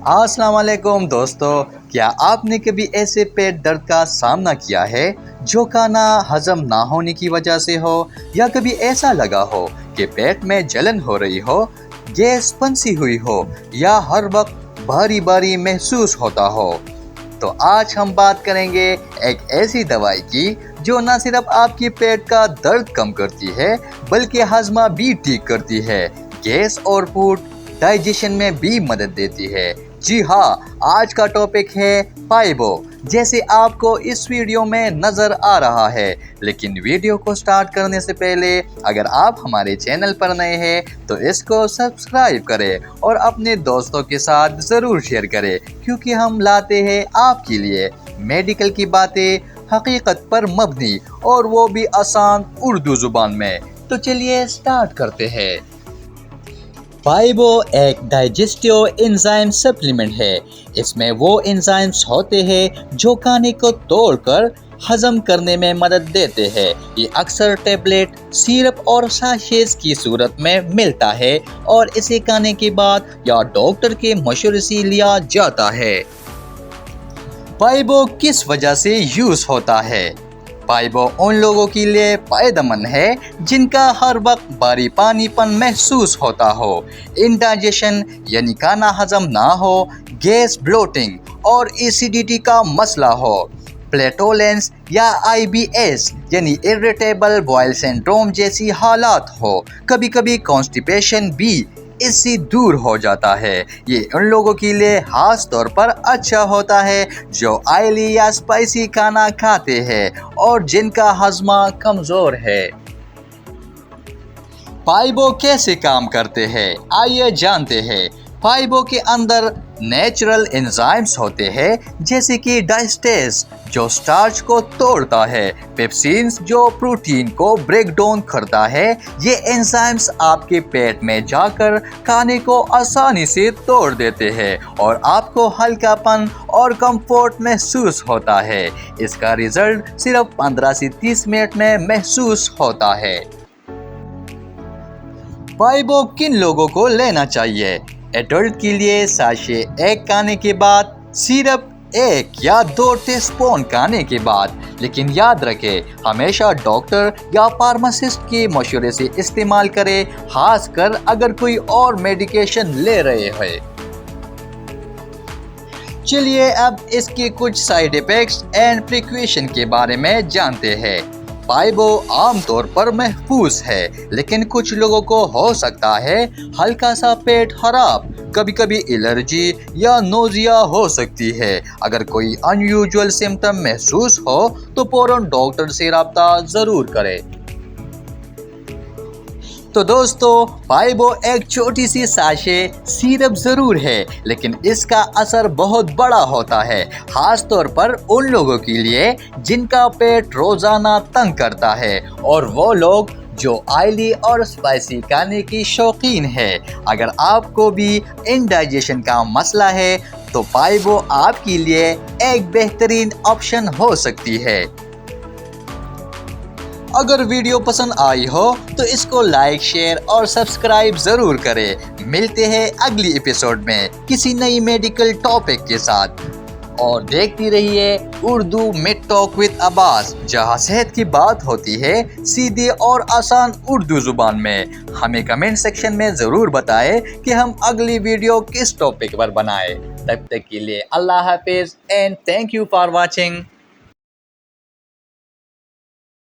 अस्सलाम वालेकुम दोस्तों, क्या आपने कभी ऐसे पेट दर्द का सामना किया है जो खाना हजम ना होने की वजह से हो, या कभी ऐसा लगा हो कि पेट में जलन हो रही हो, गैस फंसी हुई हो, या हर वक्त भारी भारी महसूस होता हो? तो आज हम बात करेंगे एक ऐसी दवाई की जो न सिर्फ आपकी पेट का दर्द कम करती है बल्कि हजमा भी ठीक करती है, गैस और फूड डाइजेशन में भी मदद देती है। जी हाँ, आज का टॉपिक है पाइबो, जैसे आपको इस वीडियो में नज़र आ रहा है। लेकिन वीडियो को स्टार्ट करने से पहले अगर आप हमारे चैनल पर नए हैं तो इसको सब्सक्राइब करें और अपने दोस्तों के साथ ज़रूर शेयर करें, क्योंकि हम लाते हैं आपके लिए मेडिकल की बातें हकीकत पर मबनी, और वो भी आसान उर्दू ज़ुबान में। तो चलिए स्टार्ट करते हैं। पाइबो एक डाइजेस्टिव एंजाइम सप्लीमेंट है। इसमें वो एंजाइम्स होते हैं जो खाने को तोड़कर हजम करने में मदद देते हैं। ये अक्सर टेबलेट, सिरप और साशेस की सूरत में मिलता है और इसे खाने के बाद या डॉक्टर के मशवरे से लिया जाता है। पाइबो किस वजह से यूज होता है? पाइबो उन लोगों के लिए फायदेमंद है जिनका हर वक्त भारी पानीपन महसूस होता हो, इंडाइजेशन यानी खाना हजम ना हो, गैस, ब्लोटिंग और एसिडिटी का मसला हो, प्लेटोलेंस या IBS यानी इरिटेबल बॉयल सिंड्रोम जैसी हालात हो, कभी कभी कॉन्स्टिपेशन भी इससे दूर हो जाता है। ये उन लोगों के लिए खास तौर पर अच्छा होता है जो ऑयली या स्पाइसी खाना खाते हैं और जिनका हजमा कमज़ोर है। पाइबो कैसे काम करते हैं, आइए जानते हैं। पाइबो के अंदर नेचुरल एंजाइम्स होते हैं जैसे कि डाइस्टेस जो स्टार्च को तोड़ता है, पेप्सिन्स जो प्रोटीन को ब्रेक डाउन करता है। ये एंजाइम्स आपके पेट में जाकर खाने को आसानी से तोड़ देते हैं और आपको हल्कापन और कंफर्ट महसूस होता है। इसका रिजल्ट सिर्फ 15 से 30 मिनट में महसूस होता है। पाइबो किन लोगों को लेना चाहिए? एडल्ट के लिए साशे एक खाने के बाद, सिरप 1 या 2 टीस्पून खाने के बाद। लेकिन याद रखें, हमेशा डॉक्टर या फार्मासिस्ट के मशवरे से इस्तेमाल करें, खासकर अगर कोई और मेडिकेशन ले रहे हैं। चलिए अब इसके कुछ साइड इफेक्ट्स एंड प्रिकॉशन के बारे में जानते हैं। पाइबो आमतौर पर महफूज है, लेकिन कुछ लोगों को हो सकता है हल्का सा पेट खराब, कभी कभी एलर्जी या नोजिया हो सकती है। अगर कोई अनयूजुअल सिम्टम महसूस हो तो फौरन डॉक्टर से राब्ता ज़रूर करें। तो दोस्तों, पाइबो एक छोटी सी साशे सिरप ज़रूर है, लेकिन इसका असर बहुत बड़ा होता है, खास तौर पर उन लोगों के लिए जिनका पेट रोज़ाना तंग करता है और वो लोग जो ऑयली और स्पाइसी खाने की शौकीन है। अगर आपको भी इंडाइजेशन का मसला है तो पाइबो आपके लिए एक बेहतरीन ऑप्शन हो सकती है। अगर वीडियो पसंद आई हो तो इसको लाइक, शेयर और सब्सक्राइब ज़रूर करें। मिलते हैं अगली एपिसोड में किसी नई मेडिकल टॉपिक के साथ, और देखती रहिए Urdu mid talk with Abbas, जहां सेहत की बात होती है सीधे और आसान उर्दू ज़ुबान में। हमें कमेंट सेक्शन में ज़रूर बताएं कि हम अगली वीडियो किस टॉपिक पर बनाएं। तब तक के लिए अल्लाह हाफिज़ and thank you for watching.